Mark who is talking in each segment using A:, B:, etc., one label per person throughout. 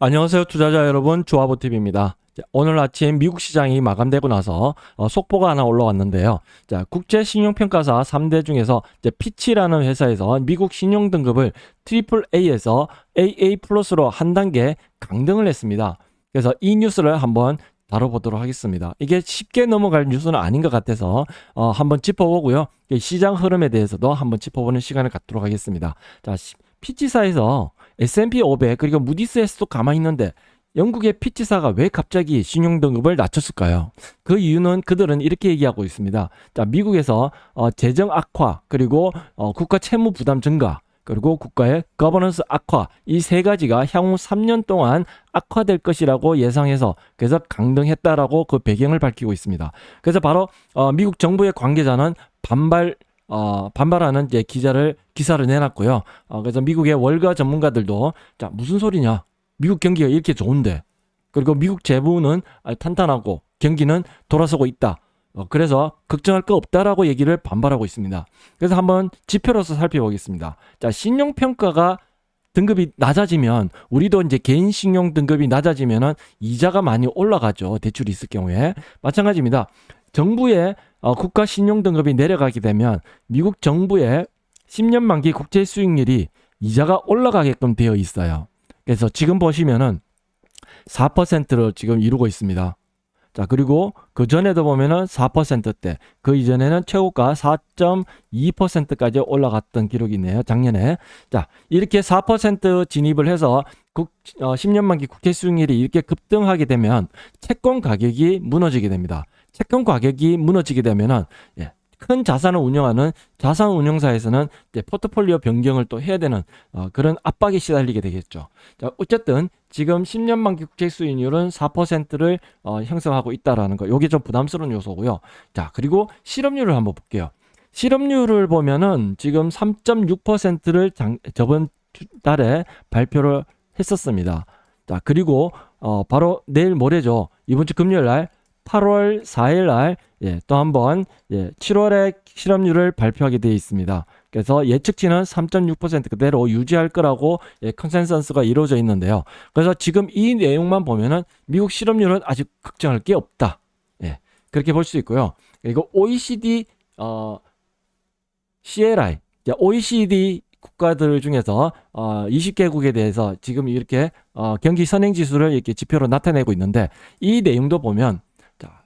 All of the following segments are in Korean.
A: 안녕하세요 투자자 여러분, 조합원TV입니다. 오늘 아침 미국 시장이 마감되고 나서 속보가 하나 올라왔는데요. 자, 국제신용평가사 3대 중에서 피치라는 회사에서 미국 신용등급을 트리플 A에서 AA 플러스로 한 단계 강등을 했습니다. 그래서 이 뉴스를 한번 다뤄보도록 하겠습니다. 이게 쉽게 넘어갈 뉴스는 아닌 것 같아서 한번 짚어보고요. 시장 흐름에 대해서도 한번 짚어보는 시간을 갖도록 하겠습니다. 자, 피치사에서 S&P 500 그리고 무디스에서도 가만히 있는데 영국의 피치사가 왜 갑자기 신용등급을 낮췄을까요? 그 이유는 그들은 이렇게 얘기하고 있습니다. 자, 미국에서 재정 악화 그리고 국가 채무 부담 증가 그리고 국가의 거버넌스 악화, 이 세 가지가 향후 3년 동안 악화될 것이라고 예상해서 그래서 강등했다라고 그 배경을 밝히고 있습니다. 그래서 바로 미국 정부의 관계자는 반발하는 기사를 내놨고요. 그래서 미국의 월가 전문가들도 자, 무슨 소리냐? 미국 경기가 이렇게 좋은데, 그리고 미국 재무는 탄탄하고 경기는 돌아서고 있다. 그래서 걱정할 거 없다라고 얘기를 반발하고 있습니다. 그래서 한번 지표로서 살펴보겠습니다. 자, 신용평가가 등급이 낮아지면 우리도 이제 개인 신용 등급이 낮아지면은 이자가 많이 올라가죠. 대출이 있을 경우에. 마찬가지입니다. 정부의 국가 신용 등급이 내려가게 되면 미국 정부의 10년 만기 국채 수익률이 이자가 올라가게끔 되어 있어요. 그래서 지금 보시면은 4%를 지금 이루고 있습니다. 자, 그리고 그 전에도 보면은 4%대, 그 이전에는 최고가 4.2%까지 올라갔던 기록이 있네요. 작년에. 자, 이렇게 4% 진입을 해서 10년 만기 국채 수익률이 이렇게 급등하게 되면 채권 가격이 무너지게 됩니다. 채권 가격이 무너지게 되면은 큰 자산을 운영하는 자산 운용사에서는 포트폴리오 변경을 또 해야 되는 그런 압박에 시달리게 되겠죠. 자, 어쨌든 지금 10년 만기 국채 수익률은 4%를 형성하고 있다라는 거, 이게 좀 부담스러운 요소고요. 자, 그리고 실업률을 한번 볼게요. 실업률을 보면은 지금 3.6%를 저번 달에 발표를 했었습니다. 자, 그리고 바로 내일 모레죠. 이번 주 금요일 날 8월 4일 날 또 한번 7월의 실업률을 발표하게 되어 있습니다. 그래서 예측치는 3.6% 그대로 유지할 거라고 컨센서스가 이루어져 있는데요. 그래서 지금 이 내용만 보면은 미국 실업률은 아직 걱정할 게 없다. 그렇게 볼 수 있고요. 그리고 OECD CLI, OECD 국가들 중에서 20개국에 대해서 지금 이렇게 경기 선행 지수를 이렇게 지표로 나타내고 있는데, 이 내용도 보면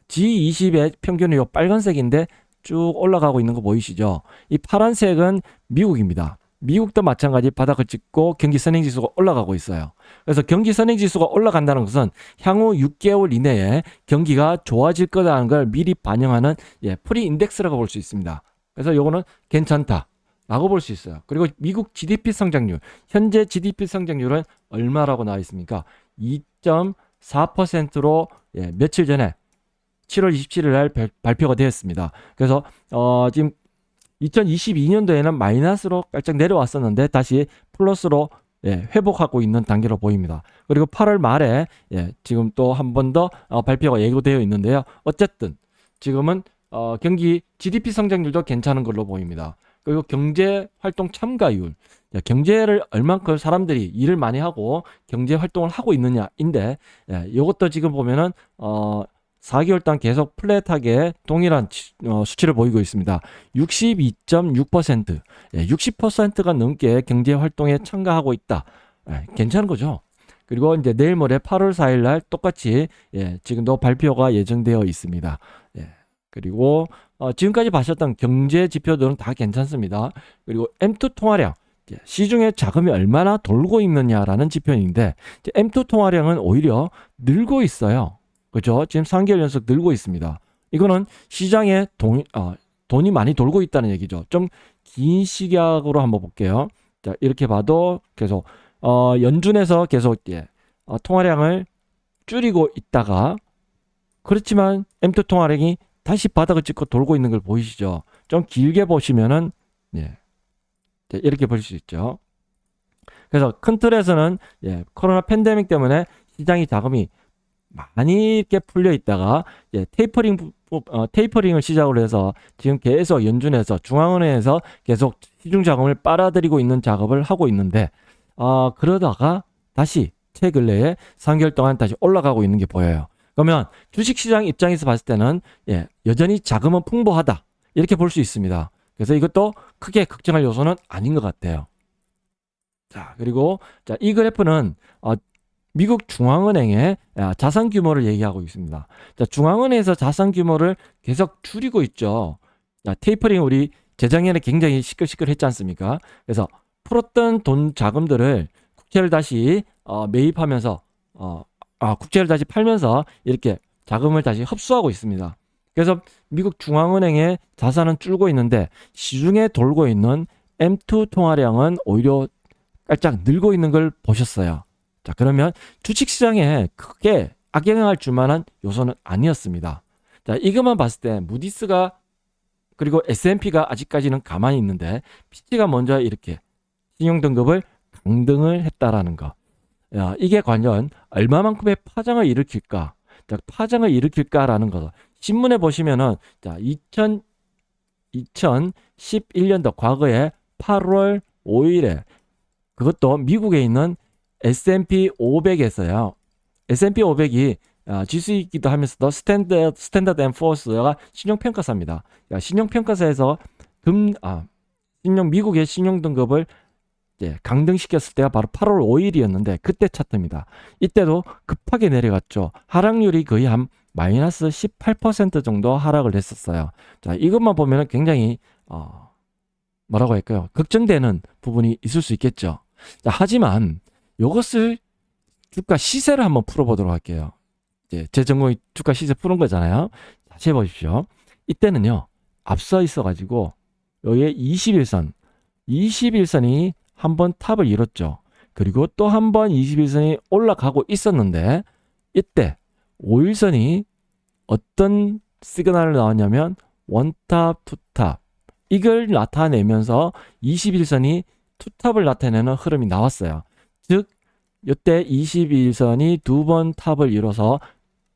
A: G20의 평균이 요 빨간색인데 쭉 올라가고 있는 거 보이시죠? 이 파란색은 미국입니다. 미국도 마찬가지 바닥을 찍고 경기 선행지수가 올라가고 있어요. 그래서 경기 선행지수가 올라간다는 것은 향후 6개월 이내에 경기가 좋아질 거라는 걸 미리 반영하는 프리 인덱스라고 볼 수 있습니다. 그래서 요거는 괜찮다라고 볼 수 있어요. 그리고 미국 GDP 성장률, 현재 GDP 성장률은 얼마라고 나와 있습니까? 2.4%로 며칠 전에 7월 27일 날 발표가 되었습니다. 그래서 지금 2022년도에는 마이너스로 깔짝 내려왔었는데 다시 플러스로 회복하고 있는 단계로 보입니다. 그리고 8월 말에 지금 또 한 번 더 발표가 예고되어 있는데요. 어쨌든 지금은 경기 GDP 성장률도 괜찮은 걸로 보입니다. 그리고 경제활동 참가율, 경제를 얼만큼 사람들이 일을 많이 하고 경제활동을 하고 있느냐인데, 이것도 지금 보면은 4개월 동안 계속 플랫하게 동일한 수치를 보이고 있습니다. 62.6%, 60%가 넘게 경제 활동에 참가하고 있다. 괜찮은 거죠. 그리고 이제 내일 모레 8월 4일 날 똑같이 지금도 발표가 예정되어 있습니다. 그리고 지금까지 봐셨던 경제 지표들은 다 괜찮습니다. 그리고 M2 통화량, 시중에 자금이 얼마나 돌고 있느냐라는 지표인데, M2 통화량은 오히려 늘고 있어요. 그렇죠? 지금 3개월 연속 늘고 있습니다. 이거는 시장에 돈이 많이 돌고 있다는 얘기죠. 좀 긴 시각으로 한번 볼게요. 자, 이렇게 봐도 계속 연준에서 계속 통화량을 줄이고 있다가, 그렇지만 M2 통화량이 다시 바닥을 찍고 돌고 있는 걸 보이시죠? 좀 길게 보시면은 이렇게 볼 수 있죠. 그래서 큰 틀에서는 코로나 팬데믹 때문에 시장이 자금이 많이 이렇게 풀려 있다가 테이퍼링을 시작으로 해서 지금 계속 연준에서 중앙은행에서 계속 시중 자금을 빨아들이고 있는 작업을 하고 있는데, 그러다가 다시 최근래에 3개월 동안 다시 올라가고 있는 게 보여요. 그러면 주식시장 입장에서 봤을 때는 여전히 자금은 풍부하다 이렇게 볼 수 있습니다. 그래서 이것도 크게 걱정할 요소는 아닌 것 같아요. 자, 그리고 이 그래프는 미국 중앙은행의 자산 규모를 얘기하고 있습니다. 자, 중앙은행에서 자산 규모를 계속 줄이고 있죠. 자, 테이퍼링 우리 재작년에 굉장히 시끌시끌했지 않습니까? 그래서 풀었던 돈 자금들을 국채를 다시 매입하면서 국채를 다시 팔면서 이렇게 자금을 다시 흡수하고 있습니다. 그래서 미국 중앙은행의 자산은 줄고 있는데 시중에 돌고 있는 M2 통화량은 오히려 깔짝 늘고 있는 걸 보셨어요. 자, 그러면 주식시장에 크게 악영향을 줄 만한 요소는 아니었습니다. 자, 이것만 봤을 때 무디스가 그리고 S&P가 아직까지는 가만히 있는데 피치가 먼저 이렇게 신용등급을 강등을 했다라는 거. 야, 이게 과연 얼마만큼의 파장을 일으킬까? 자, 파장을 일으킬까라는 거. 신문에 보시면은 자, 2011년도 과거에 8월 5일에 그것도 미국에 있는 S&P 500에서요. S&P 500이 지수이기도 하면서도 스탠더드 앤 포어스가 신용평가사입니다. 신용평가사에서 미국의 신용등급을 강등시켰을 때가 바로 8월 5일이었는데 그때 차트입니다. 이때도 급하게 내려갔죠. 하락률이 거의 한 마이너스 18% 정도 하락을 했었어요. 자, 이것만 보면 굉장히 뭐라고 할까요? 걱정되는 부분이 있을 수 있겠죠. 자, 하지만 이것을 주가 시세를 한번 풀어보도록 할게요. 제 전공이 주가 시세 푸는 거잖아요. 다시 해보십시오. 이때는요, 앞서 있어가지고 여기에 21선이 한번 탑을 이뤘죠. 그리고 또 한 번 21선이 올라가고 있었는데 이때 5일선이 어떤 시그널을 나왔냐면 원탑, 투탑 이걸 나타내면서 21선이 투탑을 나타내는 흐름이 나왔어요. 즉 이때 21선이 두 번 탑을 이뤄서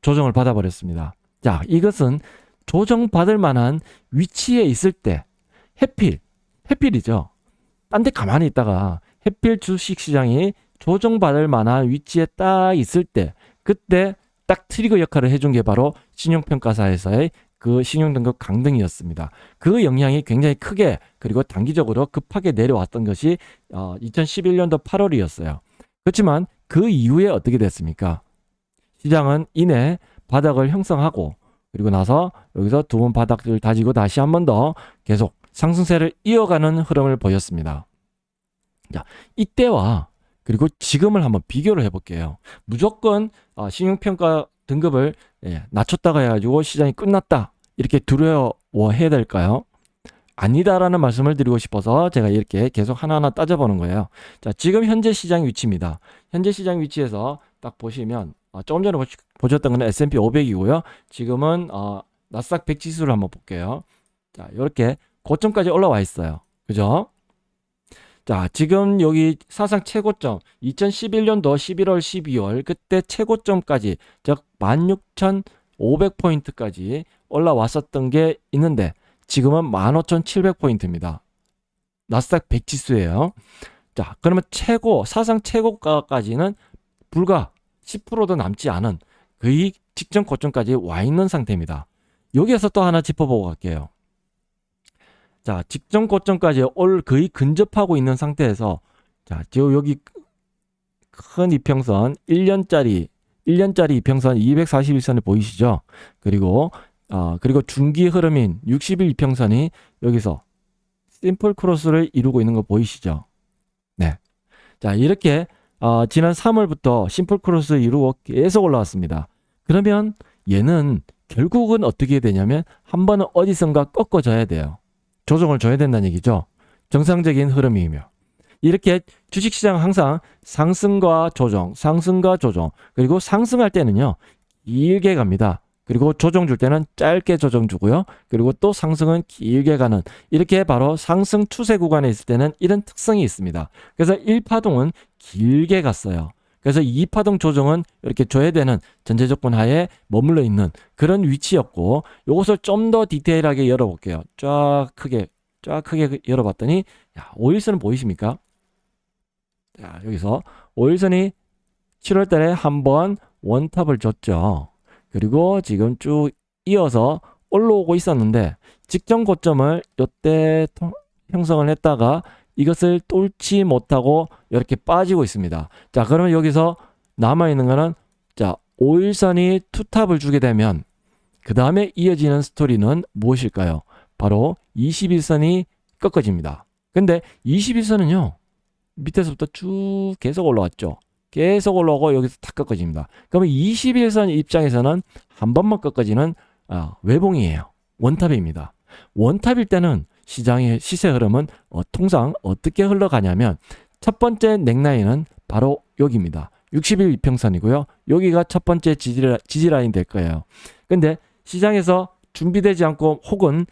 A: 조정을 받아버렸습니다. 자, 이것은 조정받을 만한 위치에 있을 때 해필이죠. 딴 데 가만히 있다가 해필 주식시장이 조정받을 만한 위치에 딱 있을 때 그때 딱 트리거 역할을 해준 게 바로 신용평가사에서의 그 신용등급 강등이었습니다. 그 영향이 굉장히 크게 그리고 단기적으로 급하게 내려왔던 것이 2011년도 8월이었어요. 그렇지만 그 이후에 어떻게 됐습니까? 시장은 이내 바닥을 형성하고 그리고 나서 여기서 두 번 바닥을 다지고 다시 한 번 더 계속 상승세를 이어가는 흐름을 보였습니다. 자, 이때와 그리고 지금을 한번 비교를 해볼게요. 무조건 신용평가 등급을 낮췄다가 해가지고 시장이 끝났다 이렇게 두려워해야 될까요? 아니다라는 말씀을 드리고 싶어서 제가 이렇게 계속 하나하나 따져보는 거예요. 자, 지금 현재 시장 위치입니다. 현재 시장 위치에서 딱 보시면 조금 전에 보셨던 건 S&P 500이고요. 지금은 나스닥 100 지수를 한번 볼게요. 자, 이렇게 고점까지 올라와 있어요. 그죠? 자, 지금 여기 사상 최고점 2011년도 11월 12월 그때 최고점까지 즉 16,500포인트까지 올라왔었던 게 있는데 지금은 15,700포인트입니다. 나스닥 100 지수예요. 자, 그러면 사상 최고가까지는 불과 10%도 남지 않은 거의 직전 고점까지 와 있는 상태입니다. 여기에서 또 하나 짚어보고 갈게요. 자, 직전 고점까지 거의 근접하고 있는 상태에서 자, 여기 큰 이평선 1년짜리 이평선 241선이 보이시죠? 그리고 중기 흐름인 60일 이평선이 여기서 심플 크로스를 이루고 있는 거 보이시죠? 네. 자, 이렇게 지난 3월부터 심플 크로스 이루고 계속 올라왔습니다. 그러면 얘는 결국은 어떻게 되냐면 한 번은 어디선가 꺾어져야 돼요. 조정을 줘야 된다는 얘기죠. 정상적인 흐름이며. 이렇게 주식시장 항상 상승과 조정, 그리고 상승할 때는요, 길게 갑니다. 그리고 조정 줄 때는 짧게 조정 주고요. 그리고 또 상승은 길게 가는 이렇게 바로 상승 추세 구간에 있을 때는 이런 특성이 있습니다. 그래서 1파동은 길게 갔어요. 그래서 2파동 조정은 이렇게 줘야 되는 전제 조건 하에 머물러 있는 그런 위치였고 이것을 좀 더 디테일하게 열어볼게요. 쫙 크게 열어봤더니 5일선은 보이십니까? 자, 여기서 5일선이 7월 달에 한번 원탑을 줬죠. 그리고 지금 쭉 이어서 올라오고 있었는데 직전 고점을 이때 형성을 했다가 이것을 뚫지 못하고 이렇게 빠지고 있습니다. 자, 그러면 여기서 남아있는 거는 자, 5일선이 투탑을 주게 되면 그 다음에 이어지는 스토리는 무엇일까요? 바로 21선이 꺾어집니다. 근데 21선은요, 밑에서부터 쭉 계속 올라왔죠. 계속 올라오고 여기서 다 꺾어집니다. 그러면 21선 입장에서는 한 번만 꺾어지는 외봉이에요. 원탑입니다. 원탑일 때는 시장의 시세 흐름은 통상 어떻게 흘러가냐면 첫 번째 넥라인은 바로 여기입니다. 60일 이평선이고요. 여기가 첫 번째 지지라인 될 거예요. 근데 시장에서 준비되지 않고 혹은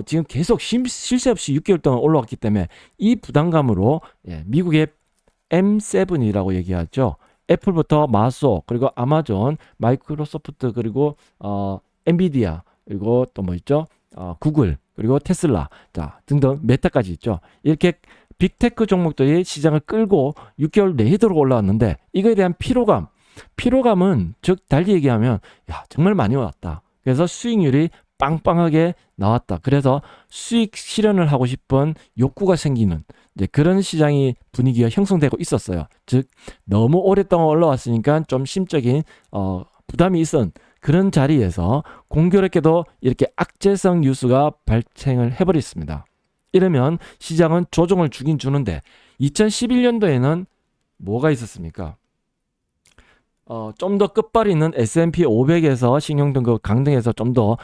A: 지금 계속 쉴 새 없이 6개월 동안 올라왔기 때문에 이 부담감으로 미국의 M7이라고 얘기하죠. 애플부터 마소, 그리고 아마존, 마이크로소프트, 그리고 엔비디아, 그리고 또 뭐 있죠? 구글, 그리고 테슬라, 자, 등등 메타까지 있죠. 이렇게 빅테크 종목들이 시장을 끌고 6개월 내도록 올라왔는데 이거에 대한 피로감은 즉 달리 얘기하면 야, 정말 많이 왔다. 그래서 수익률이 빵빵하게 나왔다. 그래서 수익 실현을 하고 싶은 욕구가 생기는 이제 그런 시장이 분위기가 형성되고 있었어요. 즉 너무 오랫동안 올라왔으니까 좀 심적인 부담이 있은 그런 자리에서 공교롭게도 이렇게 악재성 뉴스가 발생을 해버렸습니다. 이러면 시장은 조정을 주긴 주는데 2011년도에는 뭐가 있었습니까? 좀 더 끝발이 있는 S&P 500에서 신용등급 강등해서 좀 더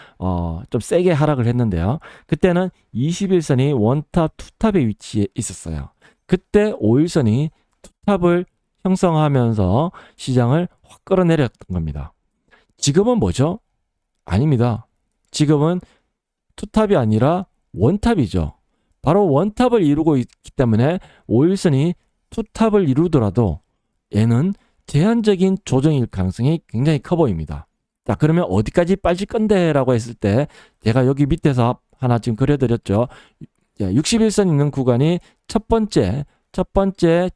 A: 좀 세게 하락을 했는데요. 그때는 21선이 원탑, 투탑의 위치에 있었어요. 그때 5일선이 투탑을 형성하면서 시장을 확 끌어내렸던 겁니다. 지금은 뭐죠? 아닙니다. 지금은 투탑이 아니라 원탑이죠. 바로 원탑을 이루고 있기 때문에 5일선이 투탑을 이루더라도 얘는 제한적인 조정일 가능성이 굉장히 커 보입니다. 자, 그러면 어디까지 빠질 건데 라고 했을 때 제가 여기 밑에서 하나 지금 그려드렸죠. 61선 있는 구간이 첫 번째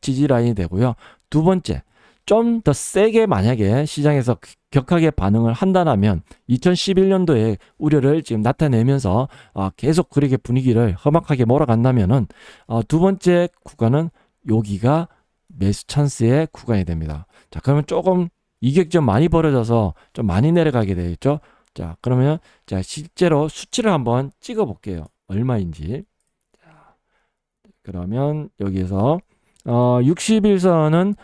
A: 지지 라인이 되고요. 두 번째, 좀 더 세게 만약에 시장에서 격하게 반응을 한다면 2011년도에 우려를 지금 나타내면서 계속 그렇게 분위기를 험악하게 몰아간다면은 두 번째 구간은 여기가 매수 찬스의 구간이 됩니다. 자, 그러면 조금 이격이 좀 많이 벌어져서 좀 많이 내려가게 되겠죠. 자, 그러면 자, 실제로 수치를 한번 찍어 볼게요. 얼마인지. 자, 그러면 여기에서 61선은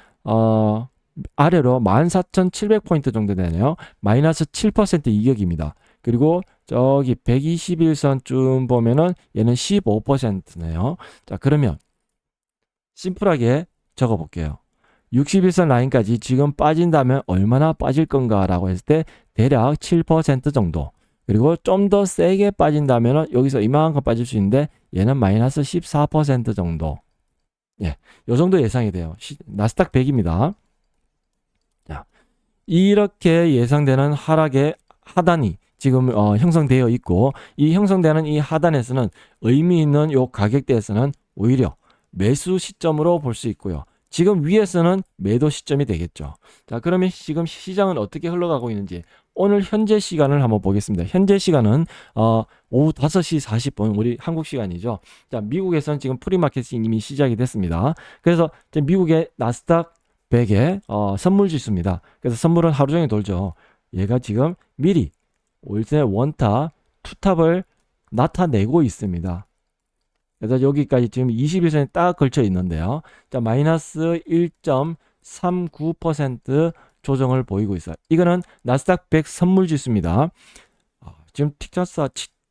A: 아래로 14,700포인트 정도 되네요. 마이너스 7% 이격입니다. 그리고 저기 121선쯤 보면은 얘는 15%네요. 자, 그러면 심플하게 적어 볼게요. 61선 라인까지 지금 빠진다면 얼마나 빠질 건가 라고 했을 때 대략 7% 정도. 그리고 좀 더 세게 빠진다면 여기서 이만큼 빠질 수 있는데 얘는 마이너스 14% 정도. 예, 요 정도 예상이 돼요. 나스닥 100입니다. 자, 이렇게 예상되는 하락의 하단이 지금 형성되어 있고 이 형성되는 이 하단에서는 의미 있는 요 가격대에서는 오히려 매수 시점으로 볼 수 있고요. 지금 위에서는 매도 시점이 되겠죠. 자, 그러면 지금 시장은 어떻게 흘러가고 있는지 오늘 현재 시간을 한번 보겠습니다. 현재 시간은 오후 5시 40분 우리 한국 시간이죠. 자, 미국에서는 지금 프리마켓이 이미 시작이 됐습니다. 그래서 미국의 나스닥 100의 선물 지수입니다. 그래서 선물은 하루 종일 돌죠. 얘가 지금 미리 5일선의 원탑, 투탑을 나타내고 있습니다. 그래서 여기까지 지금 21선에 딱 걸쳐 있는데요. 자, 마이너스 1.39% 조정을 보이고 있어요. 이거는 나스닥 100 선물 지수입니다. 지금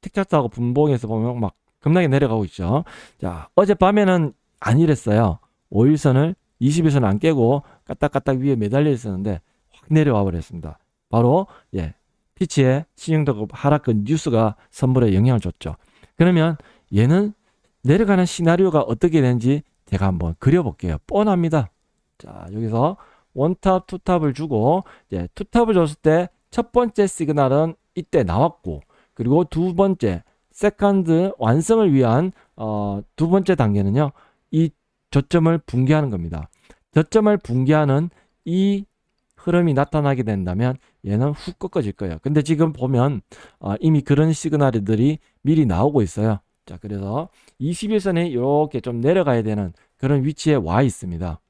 A: 텍사스하고 분봉에서 보면 막 겁나게 내려가고 있죠. 자, 어젯밤에는 안 이랬어요. 5일선을 21선 안 깨고 까딱까딱 위에 매달려 있었는데 확 내려와 버렸습니다. 바로 피치의 신용등급 하락권 뉴스가 선물에 영향을 줬죠. 그러면 얘는 내려가는 시나리오가 어떻게 되는지 제가 한번 그려볼게요. 뻔합니다. 자, 여기서 원탑, 투탑을 주고 투탑을 줬을 때 첫 번째 시그널은 이때 나왔고 그리고 두 번째 세컨드 완성을 위한 두 번째 단계는요. 이 저점을 붕괴하는 겁니다. 저점을 붕괴하는 이 흐름이 나타나게 된다면 얘는 훅 꺾어질 거예요. 근데 지금 보면 이미 그런 시그널들이 미리 나오고 있어요. 자, 그래서 21선이 이렇게 좀 내려가야 되는 그런 위치에 와 있습니다.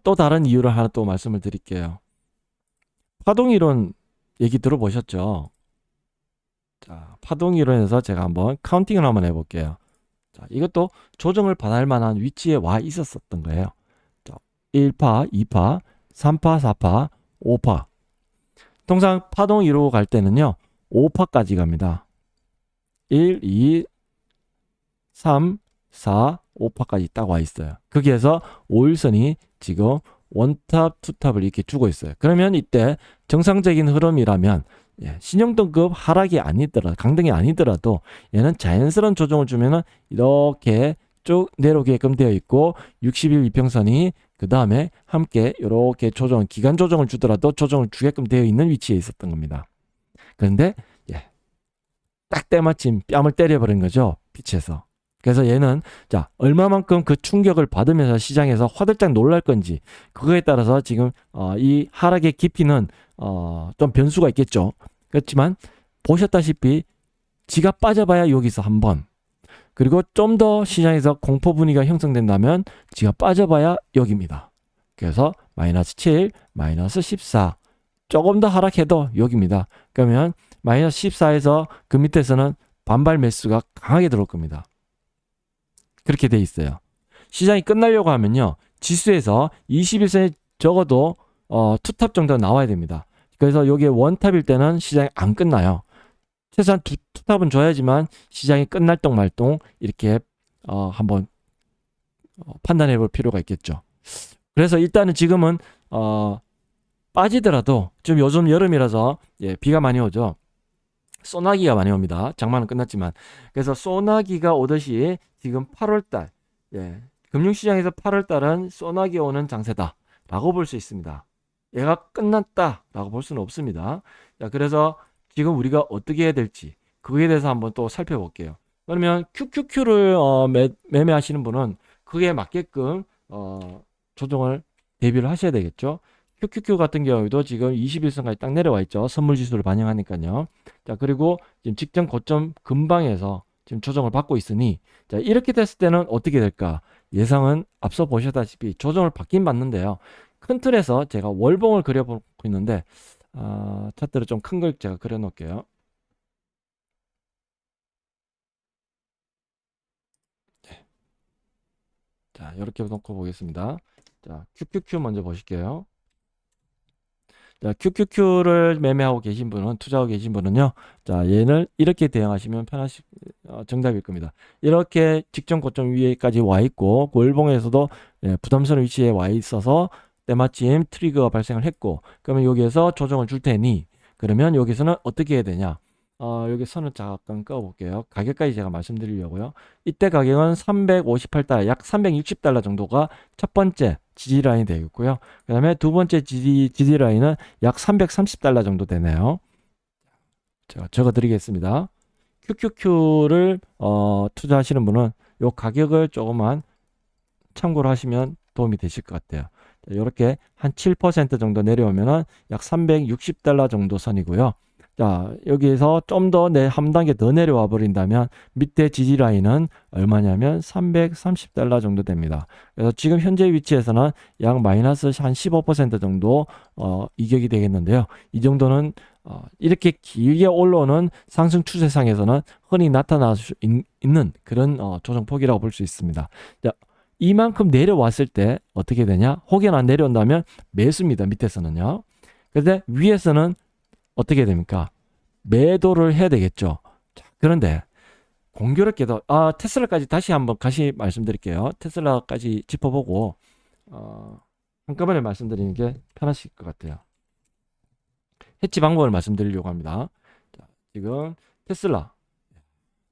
A: 또 다른 이유를 하나 또 말씀을 드릴게요. 파동이론 얘기 들어보셨죠? 자, 파동이론에서 제가 한번 카운팅을 한번 해볼게요. 자, 이것도 조정을 받을 만한 위치에 와 있었던 거예요. 자, 1파, 2파, 3파, 4파, 5파. 통상 파동 이루고 갈 때는요, 5파까지 갑니다. 1, 2, 3, 4, 5파까지 딱 와 있어요. 거기에서 5일선이 지금 원탑, 투탑을 이렇게 주고 있어요. 그러면 이때 정상적인 흐름이라면 신용등급 하락이 아니더라도, 강등이 아니더라도 얘는 자연스러운 조정을 주면은 이렇게 쭉 내려오게끔 되어 있고 60일 이평선이 그 다음에 함께 이렇게 조정, 기간 조정을 주더라도 조정을 주게끔 되어 있는 위치에 있었던 겁니다. 그런데 딱 때마침 뺨을 때려버린 거죠. 빛에서. 그래서 얘는 자 얼마만큼 그 충격을 받으면서 시장에서 화들짝 놀랄 건지 그거에 따라서 지금 이 하락의 깊이는 좀 변수가 있겠죠. 그렇지만 보셨다시피 지가 빠져봐야 여기서 한 번, 그리고 좀 더 시장에서 공포 분위기가 형성된다면 지가 빠져봐야 여기입니다. 그래서 마이너스 7, 마이너스 14 조금 더 하락해도 여기입니다. 그러면 마이너스 14에서 그 밑에서는 반발 매수가 강하게 들어올 겁니다. 그렇게 돼 있어요. 시장이 끝나려고 하면요, 지수에서 21선에 적어도 투탑 정도 나와야 됩니다. 그래서 여기에 원탑일 때는 시장이 안 끝나요. 최소한 투탑은 줘야지만 시장이 끝날 동 말동 이렇게 한번 판단해 볼 필요가 있겠죠. 그래서 일단은 지금은 빠지더라도 좀 요즘 여름이라서 비가 많이 오죠. 소나기가 많이 옵니다. 장마는 끝났지만. 그래서 소나기가 오듯이 지금 8월달, 금융시장에서 8월달은 소나기 오는 장세다 라고 볼 수 있습니다. 얘가 끝났다 라고 볼 수는 없습니다. 자, 그래서 지금 우리가 어떻게 해야 될지 그거에 대해서 한번 또 살펴볼게요. 그러면 QQQ를 매매하시는 분은 그에 맞게끔 조정을 대비를 하셔야 되겠죠. QQQ 같은 경우에도 지금 21선까지 딱 내려와 있죠. 선물 지수를 반영하니까요. 자, 그리고 지금 직전 고점 근방에서 지금 조정을 받고 있으니, 자, 이렇게 됐을 때는 어떻게 될까? 예상은 앞서 보셨다시피 조정을 받긴 받는데요. 큰 틀에서 제가 월봉을 그려보고 있는데, 차트를 좀 큰 걸 제가 그려 놓을게요. 자, 이렇게 놓고 보겠습니다. 자, QQQ 먼저 보실게요. 자, QQQ를 매매하고 계신 분은, 투자하고 계신 분은요, 자, 얘는 이렇게 대응하시면 정답일 겁니다. 이렇게 직전 고점 위에까지 와 있고, 월봉에서도 부담스러운 위치에 와 있어서 때마침 트리거가 발생을 했고, 그러면 여기에서 조정을 줄 테니, 그러면 여기서는 어떻게 해야 되냐? 여기 선을 잠깐 꺼볼게요. 가격까지 제가 말씀드리려고요. 이때 가격은 358달러, 약 360달러 정도가 첫 번째 지지라인이 되겠고요. 그 다음에 두 번째 지지라인은 약 330달러 정도 되네요. 제가 적어드리겠습니다. QQQ를 투자하시는 분은 이 가격을 조금만 참고를 하시면 도움이 되실 것 같아요. 이렇게 한 7% 정도 내려오면은 약 360달러 정도 선이고요. 자, 여기에서 좀 더 한 단계 더 내려와 버린다면 밑에 지지 라인은 얼마냐면 330달러 정도 됩니다. 그래서 지금 현재 위치에서는 약 마이너스 한 15% 정도 이격이 되겠는데요. 이 정도는 이렇게 길게 올라오는 상승 추세상에서는 흔히 나타날 수 있는 그런 조정폭이라고 볼 수 있습니다. 자, 이만큼 내려왔을 때 어떻게 되냐? 혹여나 내려온다면 매수입니다. 밑에서는요. 그런데 위에서는 어떻게 됩니까? 매도를 해야 되겠죠. 자, 그런데 공교롭게도 테슬라까지 다시 한번 말씀드릴게요. 테슬라까지 짚어보고 한꺼번에 말씀드리는 게 편하실 것 같아요. 해치 방법을 말씀드리려고 합니다. 자, 지금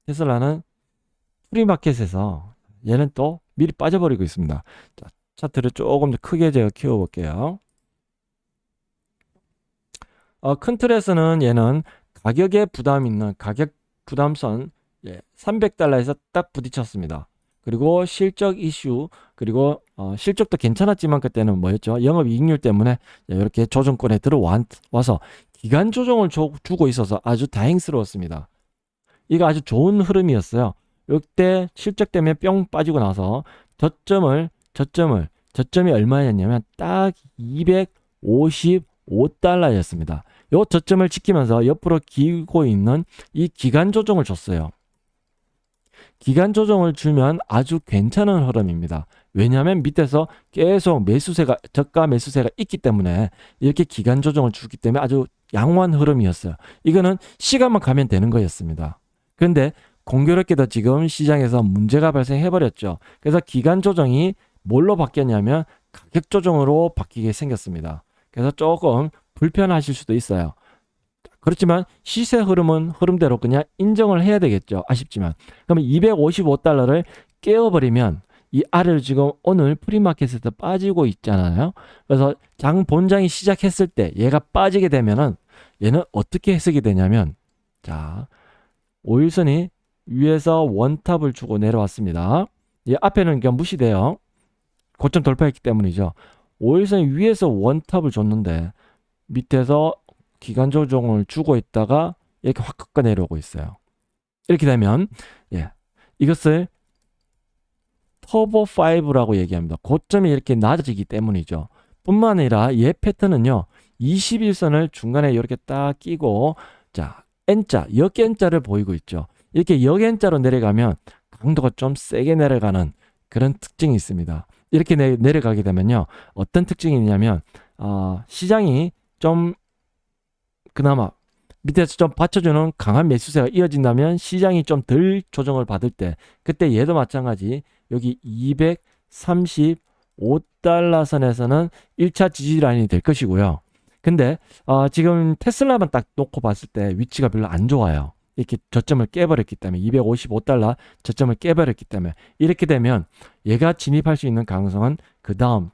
A: 테슬라는 프리마켓에서 얘는 또 미리 빠져버리고 있습니다. 자, 차트를 조금 더 크게 제가 키워볼게요. 큰 틀에서는 얘는 가격에 부담 있는 가격 부담선 300달러에서 딱 부딪혔습니다. 그리고 실적 이슈, 그리고 실적도 괜찮았지만 그때는 뭐였죠? 영업이익률 때문에 이렇게 조정권에 들어와서 기간 조정을 주고 있어서 아주 다행스러웠습니다. 이거 아주 좋은 흐름이었어요. 이때 실적 때문에 뿅 빠지고 나서 저점이 얼마였냐면 딱 255달러였습니다. 이 저점을 지키면서 옆으로 기고 있는 이 기간 조정을 줬어요. 기간 조정을 주면 아주 괜찮은 흐름입니다. 왜냐하면 밑에서 계속 저가 매수세가 있기 때문에 이렇게 기간 조정을 주기 때문에 아주 양호한 흐름이었어요. 이거는 시간만 가면 되는 거였습니다. 그런데 공교롭게도 지금 시장에서 문제가 발생해버렸죠. 그래서 기간 조정이 뭘로 바뀌었냐면 가격 조정으로 바뀌게 생겼습니다. 그래서 조금 불편하실 수도 있어요. 그렇지만 시세 흐름은 흐름대로 그냥 인정을 해야 되겠죠. 아쉽지만. 그러면 255달러를 깨어버리면 이 아래로 지금 오늘 프리마켓에서 빠지고 있잖아요. 그래서 본장이 시작했을 때 얘가 빠지게 되면은 얘는 어떻게 해석이 되냐면, 자, 5일선이 위에서 원탑을 주고 내려왔습니다. 이 앞에는 그냥 무시돼요. 고점 돌파했기 때문이죠. 5일선이 위에서 원탑을 줬는데 밑에서 기간 조정을 주고 있다가 이렇게 확 꺾어 내려오고 있어요. 이렇게 되면 이것을 터보 5라고 얘기합니다. 고점이 이렇게 낮아지기 때문이죠. 뿐만 아니라 얘 패턴은요, 21선을 중간에 이렇게 딱 끼고, 자, N자, 역N자를 보이고 있죠. 이렇게 역N자로 내려가면 강도가 좀 세게 내려가는 그런 특징이 있습니다. 이렇게 내려가게 되면요, 어떤 특징이 있냐면, 시장이 좀 그나마 밑에서 좀 받쳐주는 강한 매수세가 이어진다면 시장이 좀 덜 조정을 받을 때, 그때 얘도 마찬가지 여기 235달러 선에서는 1차 지지라인이 될 것이고요. 근데 지금 테슬라만 딱 놓고 봤을 때 위치가 별로 안 좋아요. 이렇게 저점을 깨버렸기 때문에, 255달러 저점을 깨버렸기 때문에, 이렇게 되면 얘가 진입할 수 있는 가능성은 그 다음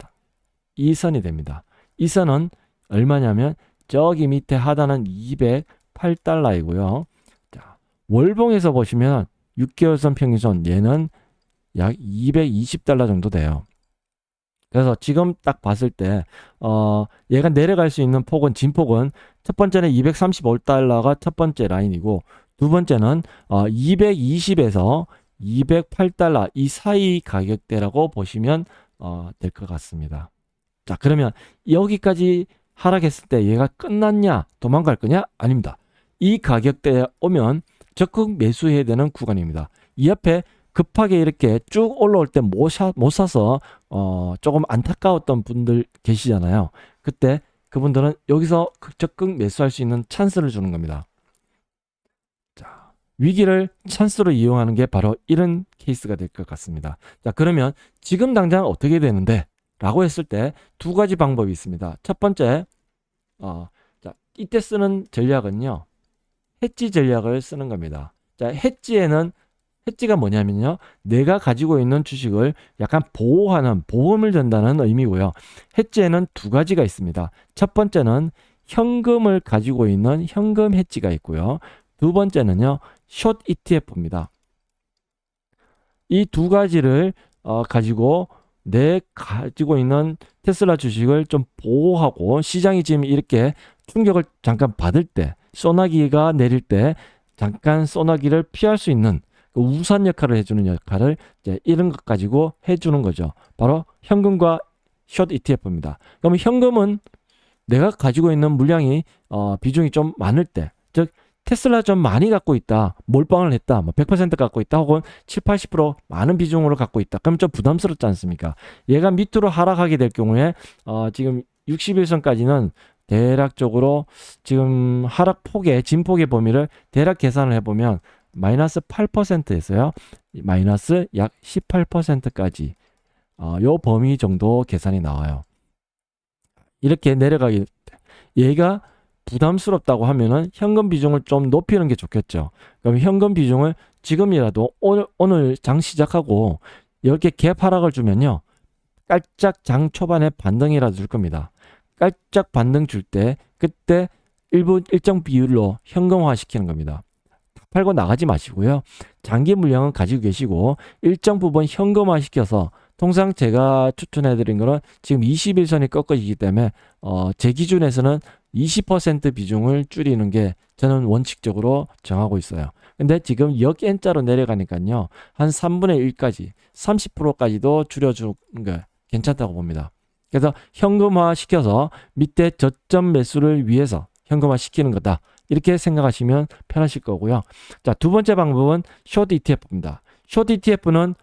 A: 이 선이 됩니다. 이 선은 얼마냐면 저기 밑에 하단은 208달러이고요. 자, 월봉에서 보시면 6개월선 평균선 얘는 약 220달러 정도 돼요. 그래서 지금 딱 봤을 때 얘가 내려갈 수 있는 폭은, 진폭은 첫 번째는 235달러가 첫 번째 라인이고, 두 번째는 220에서 208달러 이 사이 가격대라고 보시면 될 것 같습니다. 자, 그러면 여기까지 하락했을 때 얘가 끝났냐, 도망갈 거냐? 아닙니다. 이 가격대에 오면 적극 매수해야 되는 구간입니다. 이 앞에 급하게 이렇게 쭉 올라올 때 못 사서 조금 안타까웠던 분들 계시잖아요. 그때 그분들은 여기서 적극 매수할 수 있는 찬스를 주는 겁니다. 자, 위기를 찬스로 이용하는 게 바로 이런 케이스가 될 것 같습니다. 자, 그러면 지금 당장 어떻게 되는데? 라고 했을 때 두 가지 방법이 있습니다. 첫 번째, 자, 이때 쓰는 전략은요, 해지 전략을 쓰는 겁니다. 자, 해지가 뭐냐면요, 내가 가지고 있는 주식을 약간 보호하는, 보험을 든다는 의미고요. 해지에는 두 가지가 있습니다. 첫 번째는 현금을 가지고 있는 현금 해지가 있고요. 두 번째는요, 숏 ETF입니다. 이 두 가지를 가지고 내 가지고 있는 테슬라 주식을 좀 보호하고, 시장이 지금 이렇게 충격을 잠깐 받을 때, 소나기가 내릴 때 잠깐 소나기를 피할 수 있는 그 우산 역할을 해주는 역할을 이제 이런 것 가지고 해주는 거죠. 바로 현금과 숏 ETF입니다. 그러면 현금은 내가 가지고 있는 물량이 비중이 좀 많을 때, 즉 테슬라 좀 많이 갖고 있다, 몰빵을 했다, 뭐 100% 갖고 있다, 혹은 7, 80% 많은 비중으로 갖고 있다. 그럼 좀 부담스럽지 않습니까? 얘가 밑으로 하락하게 될 경우에 지금 61선까지는 대략적으로 지금 하락폭의, 진폭의 범위를 대략 계산을 해보면 마이너스 8%에서요 마이너스 약 18%까지 요 범위 정도 계산이 나와요. 이렇게 내려가기, 얘가 부담스럽다고 하면은 현금 비중을 좀 높이는 게 좋겠죠. 그럼 현금 비중을 지금이라도 오늘 장 시작하고 이렇게 갭 하락을 주면요, 깔짝 장 초반에 반등이라도 줄 겁니다. 깔짝 반등 줄 때 그때 일정 비율로 현금화 시키는 겁니다. 팔고 나가지 마시고요. 장기 물량은 가지고 계시고 일정 부분 현금화 시켜서 통상 제가 추천해 드린 거는 지금 21선이 꺾어지기 때문에 제 기준에서는 20% 비중을 줄이는 게 저는 원칙적으로 정하고 있어요. 근데 지금 역 N자로 내려가니까요. 한 3분의 1까지 30%까지도 줄여주는 게 괜찮다고 봅니다. 그래서 현금화 시켜서 밑에 저점 매수를 위해서 현금화 시키는 거다. 이렇게 생각하시면 편하실 거고요. 자, 두 번째 방법은 숏 ETF입니다. 숏 ETF는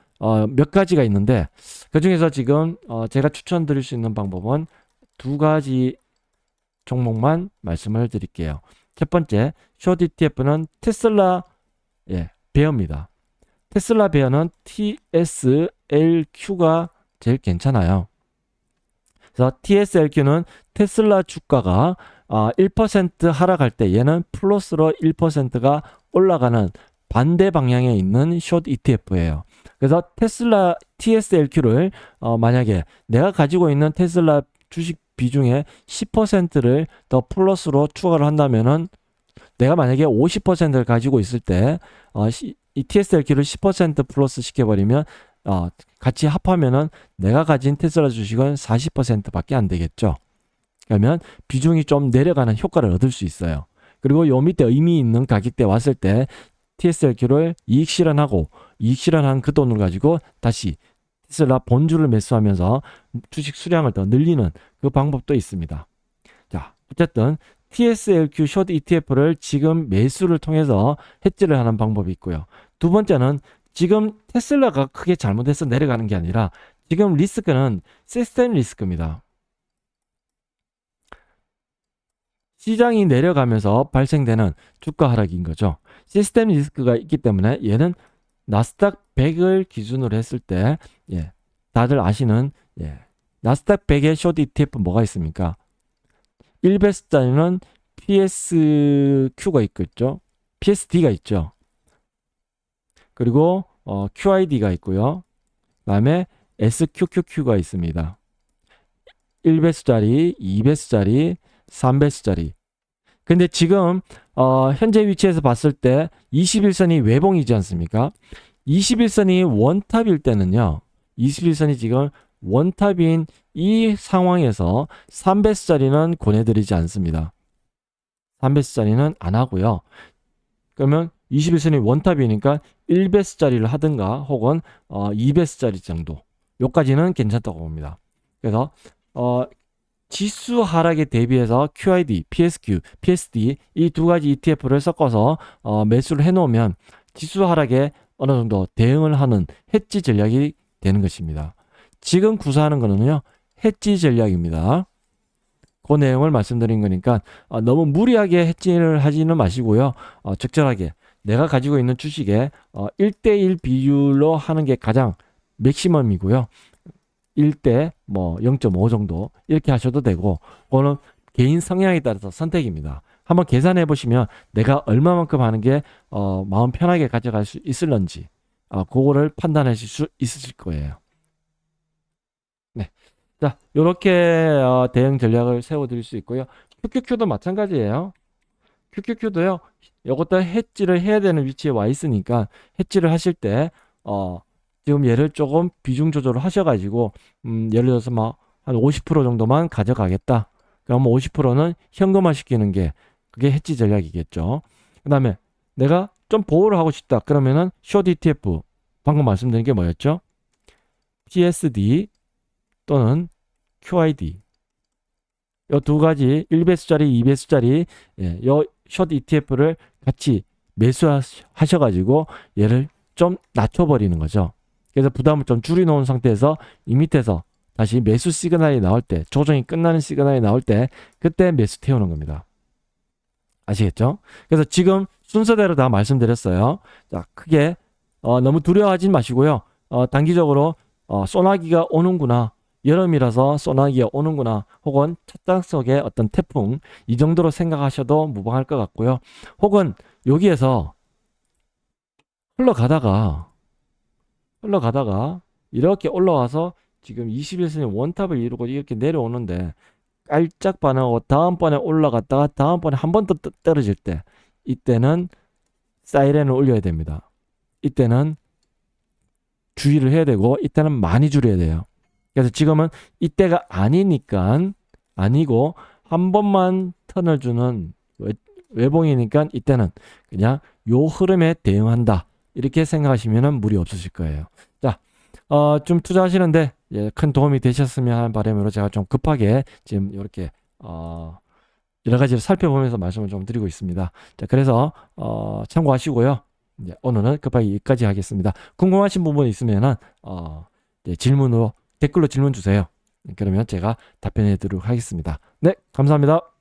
A: 몇 가지가 있는데 그 중에서 지금 제가 추천드릴 수 있는 방법은 두 가지 종목만 말씀을 드릴게요. 첫 번째 숏 ETF는 테슬라 베어입니다. 테슬라 베어는 TSLQ가 제일 괜찮아요. 그래서 TSLQ는 테슬라 주가가 1% 하락할 때 얘는 플러스로 1%가 올라가는 반대 방향에 있는 숏 ETF예요. 그래서 테슬라 TSLQ를 만약에 내가 가지고 있는 테슬라 주식 비중의 10%를 더 플러스로 추가를 한다면은 내가 만약에 50%를 가지고 있을 때 이 TSLQ를 10% 플러스 시켜버리면 같이 합하면은 내가 가진 테슬라 주식은 40%밖에 안 되겠죠. 그러면 비중이 좀 내려가는 효과를 얻을 수 있어요. 그리고 요 밑에 의미 있는 가격대 왔을 때 TSLQ를 이익 실현하고 이익 실현한 그 돈을 가지고 다시 테슬라 본주를 매수하면서 주식 수량을 더 늘리는 그 방법도 있습니다. 자, 어쨌든 TSLQ 숏 ETF를 지금 매수를 통해서 해지를 하는 방법이 있고요. 두 번째는 지금 테슬라가 크게 잘못해서 내려가는 게 아니라 지금 리스크는 시스템 리스크입니다. 시장이 내려가면서 발생되는 주가 하락인 거죠. 시스템 리스크가 있기 때문에 얘는 나스닥 100을 기준으로 했을 때 다들 아시는 나스닥 100의 숏 ETF 뭐가 있습니까? 1베스트짜리는 PSQ가 있겠죠. PSD가 있죠. 그리고 QID가 있고요. 그 다음에 SQQQ가 있습니다. 1배수짜리, 2배수짜리, 3배수짜리. 근데 지금 현재 위치에서 봤을 때 21선이 외봉이지 않습니까? 21선이 원탑일 때는요. 21선이 지금 원탑인 이 상황에서 3배수짜리는 권해드리지 않습니다. 3배수짜리는 안 하고요. 그러면 21선이 원탑이니까 1배수짜리를 하든가 혹은 2배수짜리 정도 요까지는 괜찮다고 봅니다. 그래서 지수 하락에 대비해서 QID, PSQ, PSD 이 두 가지 ETF를 섞어서 매수를 해놓으면 지수 하락에 어느 정도 대응을 하는 해지 전략이 되는 것입니다. 지금 구사하는 거는요. 해지 전략입니다. 그 내용을 말씀드린 거니까 너무 무리하게 해지를 하지는 마시고요. 적절하게 내가 가지고 있는 주식에 1대1 비율로 하는 게 가장 맥시멈이고요. 1대 0.5 정도 이렇게 하셔도 되고 그거는 개인 성향에 따라서 선택입니다. 한번 계산해 보시면 내가 얼마만큼 하는 게 마음 편하게 가져갈 수 있을런지 그거를 판단하실 수 있으실 거예요. 네. 자, 요렇게 대응 전략을 세워 드릴 수 있고요. QQQ도 마찬가지예요. QQQ도요. 요것도 해지를 해야 되는 위치에 와 있으니까 해지를 하실 때 지금 얘를 조금 비중 조절을 하셔가지고 예를 들어서 한 50% 정도만 가져가겠다. 그럼 50%는 현금화 시키는 게 그게 해지 전략이겠죠. 그 다음에 내가 좀 보호를 하고 싶다. 그러면은 숏 ETF 방금 말씀드린 게 뭐였죠? PSD 또는 QID 요 두 가지 1배수짜리 2배수짜리 요 숏 ETF를 같이 매수하셔가지고 얘를 좀 낮춰버리는 거죠. 그래서 부담을 좀 줄여놓은 상태에서 이 밑에서 다시 매수 시그널이 나올 때 조정이 끝나는 시그널이 나올 때 그때 매수 태우는 겁니다. 아시겠죠? 그래서 지금 순서대로 다 말씀드렸어요. 자, 크게 너무 두려워하지 마시고요. 단기적으로 소나기가 오는구나. 여름이라서 소나기가 오는구나. 혹은 찻장 속의 어떤 태풍 이 정도로 생각하셔도 무방할 것 같고요. 혹은 여기에서 흘러가다가 이렇게 올라와서 지금 21선이 원탑을 이루고 이렇게 내려오는데 깔짝 반하고 다음번에 올라갔다가 다음번에 한 번 더 떨어질 때 이때는 사이렌을 울려야 됩니다. 이때는 주의를 해야 되고 이때는 많이 줄여야 돼요. 그래서 지금은 이때가 아니니까 아니고 한 번만 턴을 주는 외봉이니까 이때는 그냥 요 흐름에 대응한다. 이렇게 생각하시면 무리 없으실 거예요. 자, 좀 투자하시는데 큰 도움이 되셨으면 하는 바람으로 제가 좀 급하게 지금 이렇게 여러 가지를 살펴보면서 말씀을 좀 드리고 있습니다. 자, 그래서 참고하시고요. 이제 오늘은 급하게 여기까지 하겠습니다. 궁금하신 부분 있으면은 질문으로 댓글로 질문 주세요. 그러면 제가 답변해 드리도록 하겠습니다. 네, 감사합니다.